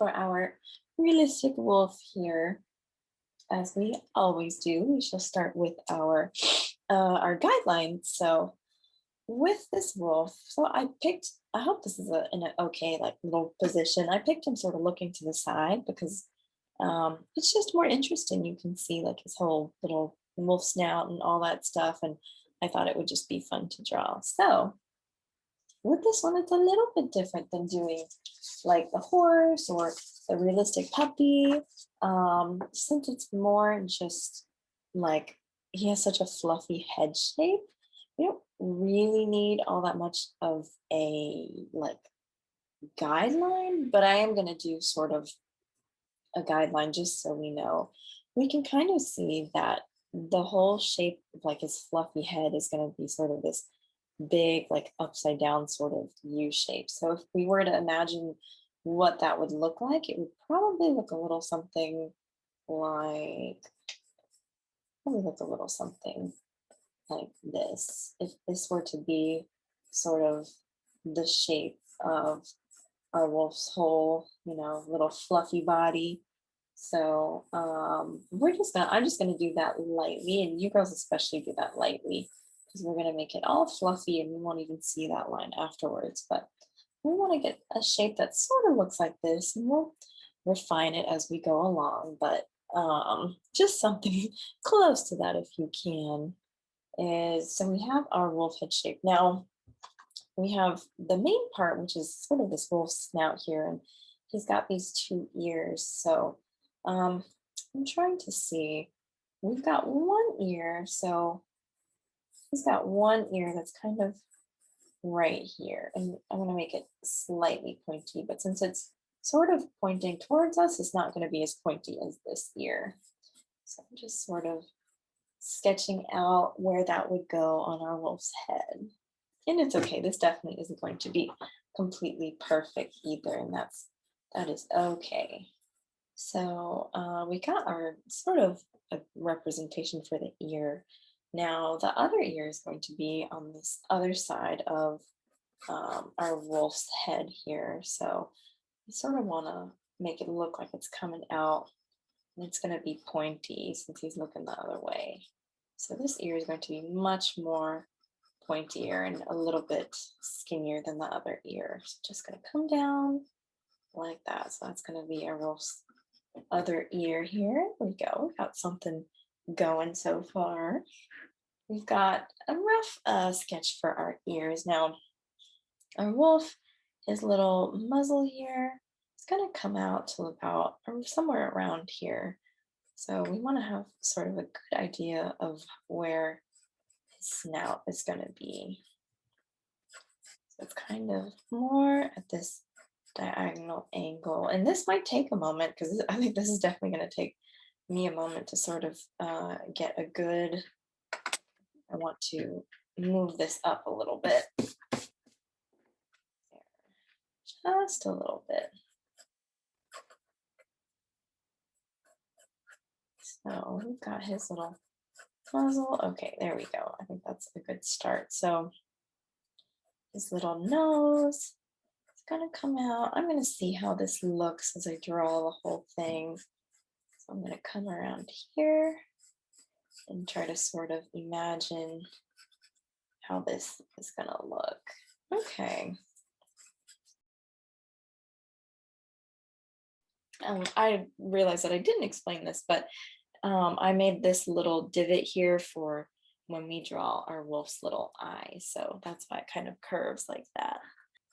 for our realistic wolf here, as we always do, we shall start with our guidelines. So with this wolf, so I picked. I hope this is in an okay like little position. I picked him sort of looking to the side because it's just more interesting. You can see like his whole little wolf snout and all that stuff, and I thought it would just be fun to draw. So with this one, it's a little bit different than doing like the horse or the realistic puppy. Since it's more just like he has such a fluffy head shape, we don't really need all that much of a like guideline, but I am going to do sort of a guideline just so we know. We can kind of see that the whole shape of like his fluffy head is going to be sort of this big, like upside down sort of U shape. So if we were to imagine what that would look like, it would probably look a little something like, probably look a little something like this. If this were to be sort of the shape of our wolf's whole, little fluffy body. So I'm just gonna do that lightly, and you girls especially do that lightly because we're gonna make it all fluffy and we won't even see that line afterwards. But we want to get a shape that sort of looks like this, and we'll refine it as we go along. But just something close to that if you can. Is so we have our wolf head shape. Now we have the main part, which is sort of this wolf snout here, and he's got these two ears. So um, I'm trying to see. We've got one ear, so he's got one ear that's kind of right here, and I'm going to make it slightly pointy, but since it's sort of pointing towards us, it's not going to be as pointy as this ear. So I'm just sort of sketching out where that would go on our wolf's head. And it's okay. This definitely isn't going to be completely perfect either, and that is okay. So we got our sort of a representation for the ear. Now the other ear is going to be on this other side of our wolf's head here. So we sort of want to make it look like it's coming out, and it's going to be pointy since he's looking the other way. So this ear is going to be much more pointier and a little bit skinnier than the other ear. So just going to come down like that. So that's going to be our wolf's other ear here. There we go. We got something going so far. We've got a rough sketch for our ears. Now, our wolf, his little muzzle here, is going to come out to about or somewhere around here. So we want to have sort of a good idea of where his snout is going to be. So it's kind of more at this diagonal angle. And this might take a moment because I think this is definitely going to take me a moment to sort of get a good, I want to move this up a little bit. There, just a little bit. So we've got his little muzzle. Okay, there we go. I think that's a good start. So his little nose is going to come out. I'm going to see how this looks as I draw the whole thing. So I'm going to come around here and try to sort of imagine how this is going to look. Okay. I realized that I didn't explain this, but I made this little divot here for when we draw our wolf's little eye. So that's why it kind of curves like that.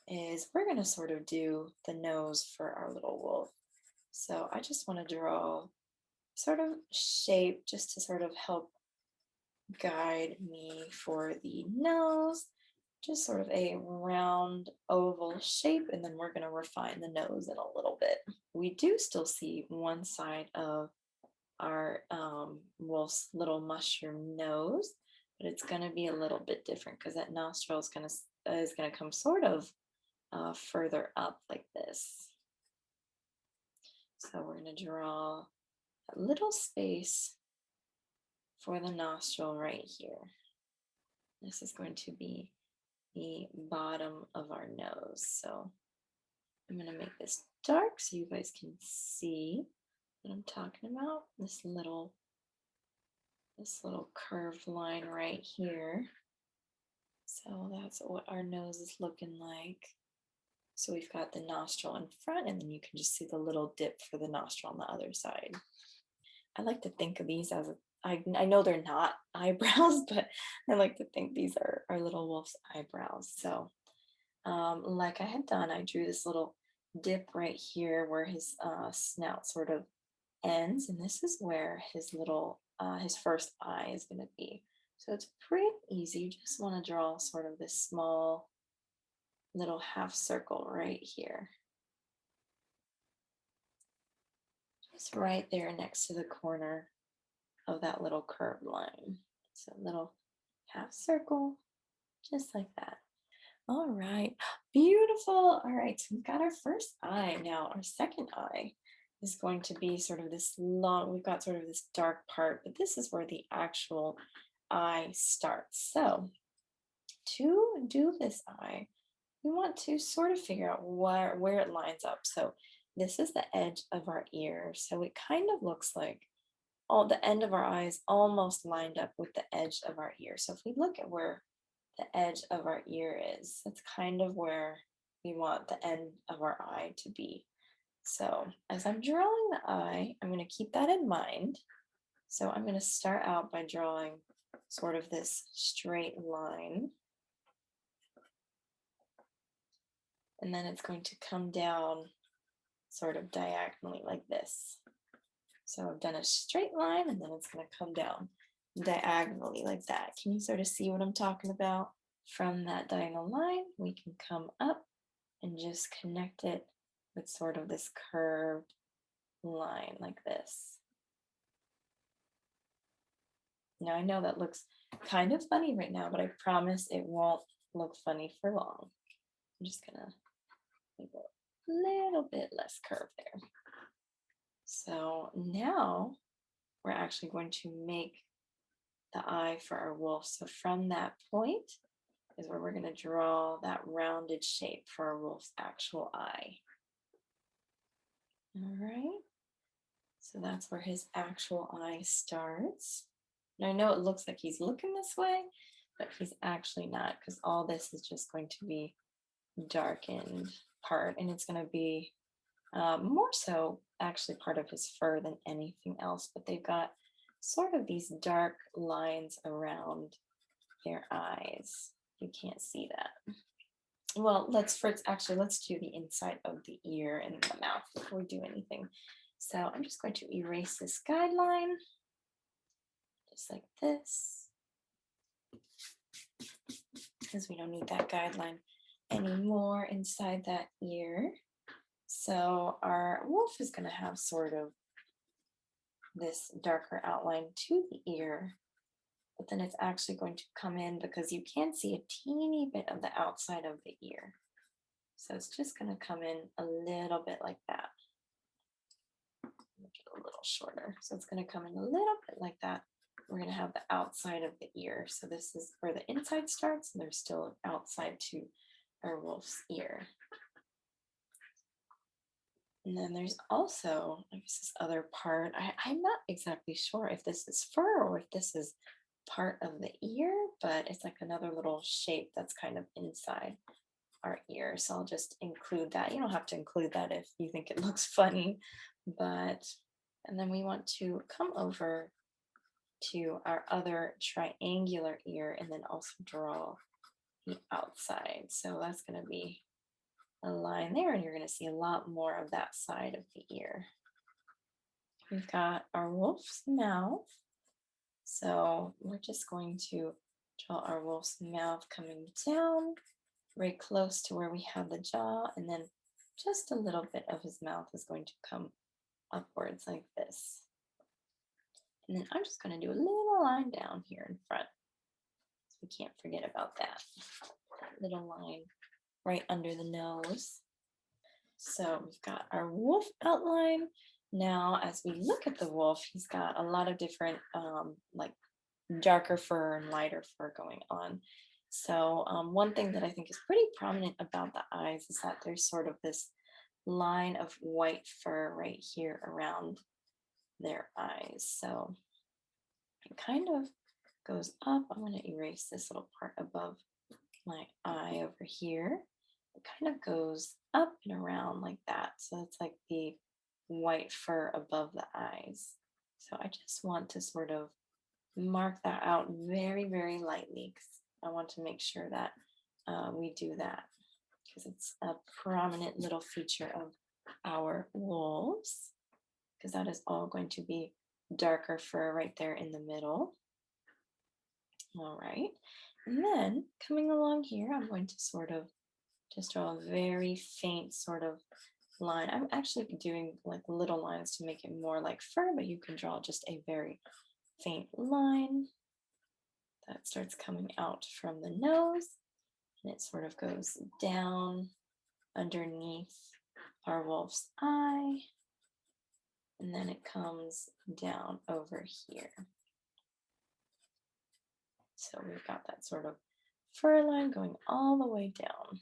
Is we're going to sort of do the nose for our little wolf. So I just want to draw sort of shape just to sort of help guide me for the nose, just sort of a round oval shape, and then we're going to refine the nose in a little bit. We do still see one side of our wolf's little mushroom nose, but it's going to be a little bit different because that nostril is going to come sort of further up like this. So we're going to draw a little space for the nostril right here. This is going to be the bottom of our nose. So I'm gonna make this dark so you guys can see what I'm talking about. This little curved line right here. So that's what our nose is looking like. So we've got the nostril in front, and then you can just see the little dip for the nostril on the other side. I like to think of these as I know they're not eyebrows, but I like to think these are our little wolf's eyebrows. So like I had done, I drew this little dip right here where his snout sort of ends, and this is where his first eye is going to be. So it's pretty easy. You just want to draw sort of this small little half circle right here, just right there next to the corner of that little curved line. So a little half circle, just like that. All right, beautiful. All right, so we've got our first eye. Now, our second eye is going to be sort of this long, we've got sort of this dark part, but this is where the actual eye starts. So, to do this eye, we want to sort of figure out where it lines up. So, this is the edge of our ear. So, it kind of looks like all the end of our eyes almost lined up with the edge of our ear. So, if we look at where the edge of our ear is. That's kind of where we want the end of our eye to be. So as I'm drawing the eye, I'm going to keep that in mind. So I'm going to start out by drawing sort of this straight line. And then it's going to come down sort of diagonally like this. So I've done a straight line, and then it's going to come down diagonally like that. Can you sort of see what I'm talking about? From that diagonal line, we can come up and just connect it with sort of this curved line like this. Now I know that looks kind of funny right now, but I promise it won't look funny for long. I'm just gonna make it a little bit less curved there. So now we're actually going to make the eye for our wolf. So from that point is where we're going to draw that rounded shape for our wolf's actual eye. All right. So that's where his actual eye starts. And I know it looks like he's looking this way, but he's actually not, because all this is just going to be darkened part, and it's going to be more so actually part of his fur than anything else. But they've got sort of these dark lines around their eyes. You can't see that. Well, let's do the inside of the ear and the mouth before we do anything. So I'm just going to erase this guideline, just like this, because we don't need that guideline anymore inside that ear. So our wolf is going to have sort of this darker outline to the ear, but then it's actually going to come in because you can see a teeny bit of the outside of the ear. So it's just going to come in a little bit like that. Make it a little shorter. So it's going to come in a little bit like that. We're going to have the outside of the ear. So this is where the inside starts, and there's still an outside to our wolf's ear. And then there's also, I guess, this other part. I'm not exactly sure if this is fur or if this is part of the ear, but it's like another little shape that's kind of inside our ear. So I'll just include that. You don't have to include that if you think it looks funny, but, and then we want to come over to our other triangular ear and then also draw the outside. So that's going to be a line there, and you're going to see a lot more of that side of the ear. We've got our wolf's mouth. So we're just going to draw our wolf's mouth coming down very close to where we have the jaw, and then just a little bit of his mouth is going to come upwards like this. And then I'm just going to do a little line down here in front, so we can't forget about that little line right under the nose. So we've got our wolf outline. Now, as we look at the wolf, he's got a lot of different like darker fur and lighter fur going on. So one thing that I think is pretty prominent about the eyes is that there's sort of this line of white fur right here around their eyes. So it kind of goes up. I'm going to erase this little part above my eye over here. It kind of goes up and around like that. So it's like the white fur above the eyes. So I just want to sort of mark that out very, very lightly because I want to make sure that we do that because it's a prominent little feature of our wolves because that is all going to be darker fur right there in the middle. All right. And then coming along here, I'm going to sort of just draw a very faint sort of line. I'm actually doing like little lines to make it more like fur, but you can draw just a very faint line that starts coming out from the nose and it sort of goes down underneath our wolf's eye and then it comes down over here. So we've got that sort of fur line going all the way down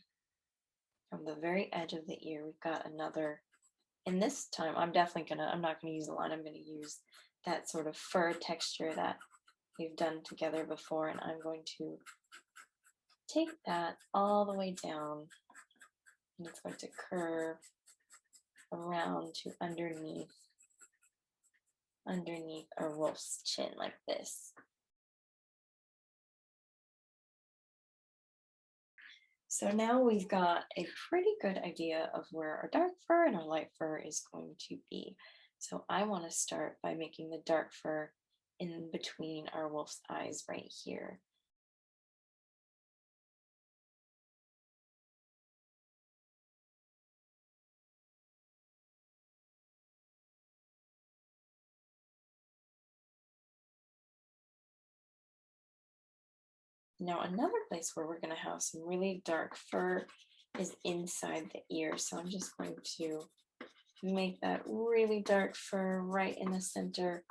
from the very edge of the ear. We've got another, and this time I'm not gonna use a line. I'm gonna use that sort of fur texture that we've done together before. And I'm going to take that all the way down and it's going to curve around to underneath our wolf's chin like this. So now we've got a pretty good idea of where our dark fur and our light fur is going to be. So I want to start by making the dark fur in between our wolf's eyes right here. Now another place where we're going to have some really dark fur is inside the ear. So I'm just going to make that really dark fur right in the center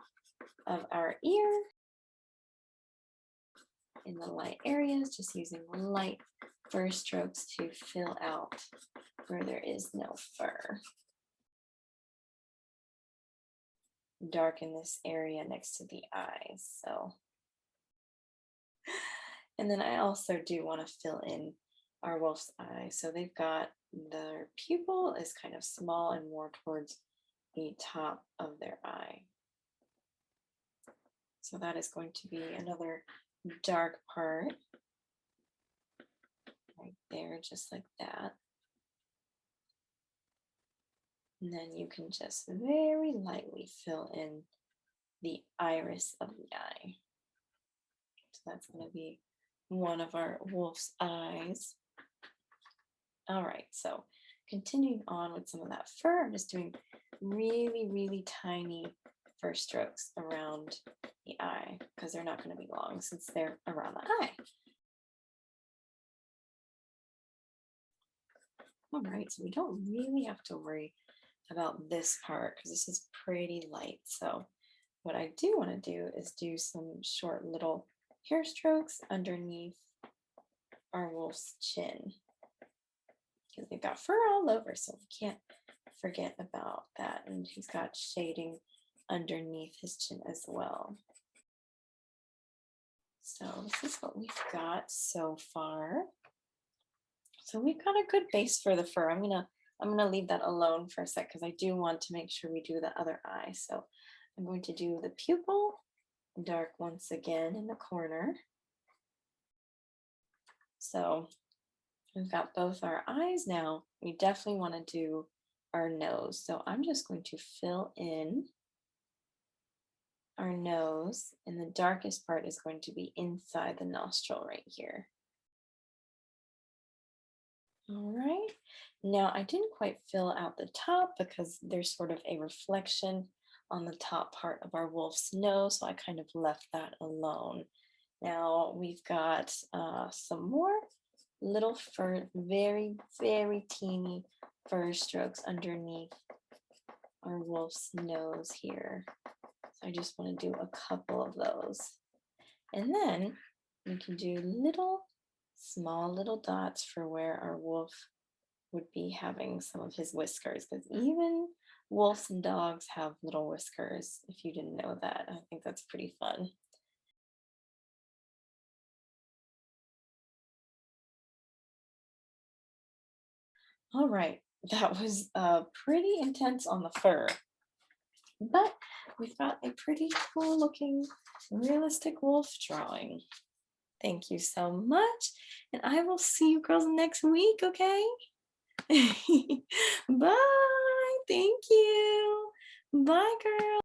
of our ear in the light areas, just using light fur strokes to fill out where there is no fur. Darken this area next to the eyes. And then I also do want to fill in our wolf's eye. So they've got their pupil is kind of small and more towards the top of their eye. So that is going to be another dark part right there, just like that. And then you can just very lightly fill in the iris of the eye. So that's going to be one of our wolf's eyes. All right, so continuing on with some of that fur, I'm just doing really, really tiny fur strokes around the eye because they're not going to be long since they're around the eye. All right, so we don't really have to worry about this part because this is pretty light. So what I do want to do is do some short little hair strokes underneath our wolf's chin because they've got fur all over, so we can't forget about that. And he's got shading underneath his chin as well. So this is what we've got so far. So we've got a good base for the fur. I'm gonna leave that alone for a sec because I do want to make sure we do the other eye. So I'm going to do the pupil, dark once again in the corner. So we've got both our eyes now. We definitely want to do our nose. So I'm just going to fill in our nose, and the darkest part is going to be inside the nostril right here. All right, now I didn't quite fill out the top because there's sort of a reflection on the top part of our wolf's nose, so I kind of left that alone. Now we've got some more little fur, very, very teeny fur strokes underneath our wolf's nose here. So I just want to do a couple of those. And then we can do small little dots for where our wolf would be having some of his whiskers because even wolves and dogs have little whiskers. If you didn't know that, I think that's pretty fun. All right, that was pretty intense on the fur, but we've got a pretty cool looking realistic wolf drawing. Thank you so much, and I will see you girls next week, okay? Bye. Thank you. Bye, girl.